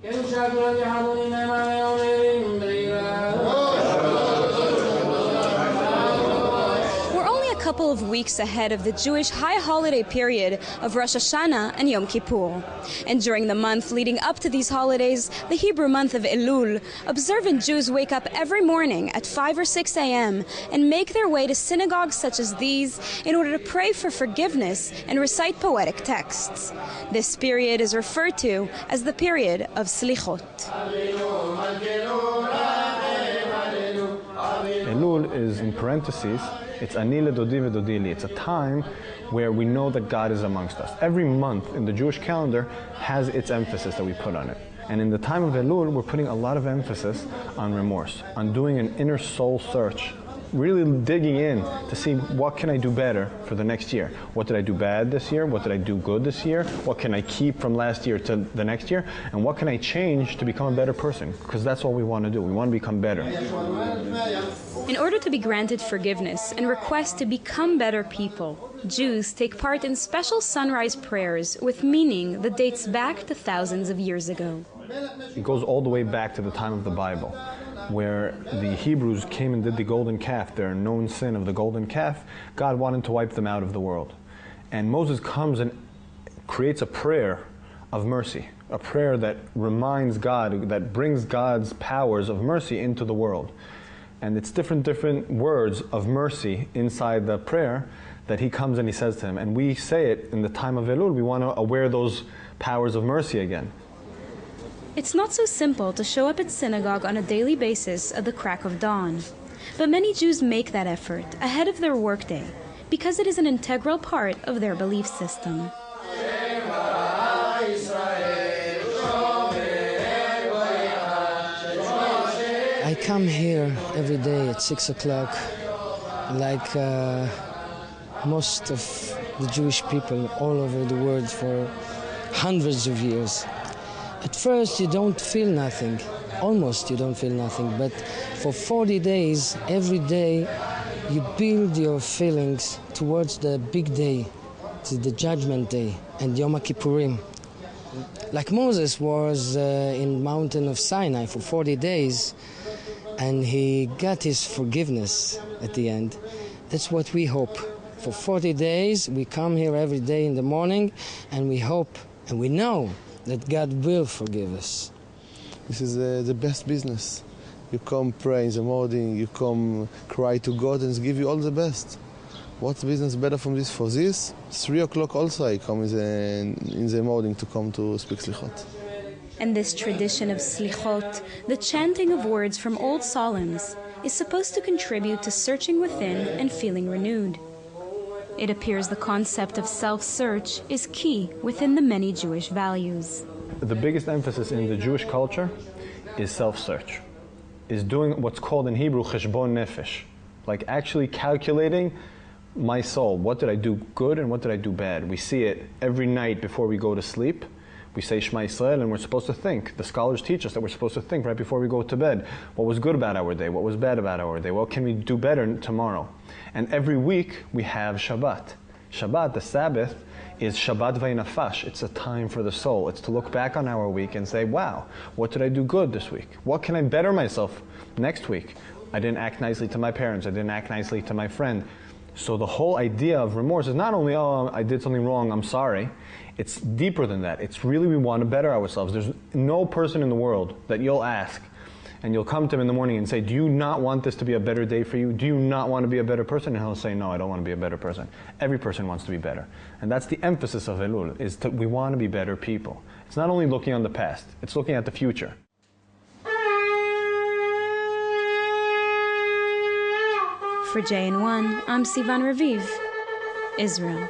We're only a couple of weeks ahead of the Jewish high holiday period of Rosh HaShana and Yom Kippur. And during the month leading up to these holidays, the Hebrew month of Elul, observant Jews wake up every morning at 5 or 6 a.m. and make their way to synagogues such as these in order to pray for forgiveness and recite poetic texts. This period is referred to as the period of Selichot. Elul is, in parentheses, it's ani ledodi vedodi li. It's a time where we know that God is amongst us. Every month in the Jewish calendar has its emphasis that we put on it. And in the time of Elul, we're putting a lot of emphasis on remorse, on doing an inner soul search, really digging in to see what can I do better for the next year. What did I do bad this year? What did I do good this year? What can I keep from last year to the next year? And what can I change to become a better person? Because that's all we want to do. We want to become better. In order to be granted forgiveness and request to become better people, Jews take part in special sunrise prayers with meaning that dates back to thousands of years ago. It goes all the way back to the time of the Bible, where the Hebrews came and did the golden calf, their known sin of the golden calf. God wanted to wipe them out of the world. And Moses comes and creates a prayer of mercy, a prayer that reminds God, that brings God's powers of mercy into the world. And it's different words of mercy inside the prayer that he comes and he says to him. And we say it in the time of Elul. We want to aware those powers of mercy again. It's not so simple to show up at synagogue on a daily basis at the crack of dawn. But many Jews make that effort ahead of their workday because it is an integral part of their belief system. I come here every day at 6 o'clock, like most of the Jewish people all over the world for hundreds of years. At first you don't feel nothing, almost you don't feel nothing, but for 40 days, every day, you build your feelings towards the big day, to the judgment day and Yom Kippurim. Like Moses was in mountain of Sinai for 40 days, and he got his forgiveness at the end. That's what we hope. For 40 days, we come here every day in the morning, and we hope, and we know that God will forgive us. This is the best business. You come pray in the morning, you come cry to God, and give you all the best. What's business better from this? For this, 3 o'clock also I come in the morning to come to speak Selichot. And this tradition of Selichot, the chanting of words from old psalms, is supposed to contribute to searching within and feeling renewed. It appears the concept of self-search is key within the many Jewish values. The biggest emphasis in the Jewish culture is self-search, is doing what's called in Hebrew cheshbon nefesh, like actually calculating my soul. What did I do good and what did I do bad? We see it every night before we go to sleep. We say Shema Yisrael and we're supposed to think. The scholars teach us that we're supposed to think right before we go to bed. What was good about our day? What was bad about our day? What can we do better tomorrow? And every week we have Shabbat. Shabbat, the Sabbath, is Shabbat Vaynafash. It's a time for the soul. It's to look back on our week and say, wow, what did I do good this week? What can I better myself next week? I didn't act nicely to my parents. I didn't act nicely to my friend. So the whole idea of remorse is not only, oh, I did something wrong, I'm sorry. It's deeper than that. It's really we want to better ourselves. There's no person in the world that you'll ask and you'll come to him in the morning and say, do you not want this to be a better day for you? Do you not want to be a better person? And he'll say, no, I don't want to be a better person. Every person wants to be better. And that's the emphasis of Elul, is that we want to be better people. It's not only looking on the past, it's looking at the future. For JN1, I'm Sivan Raviv, Israel.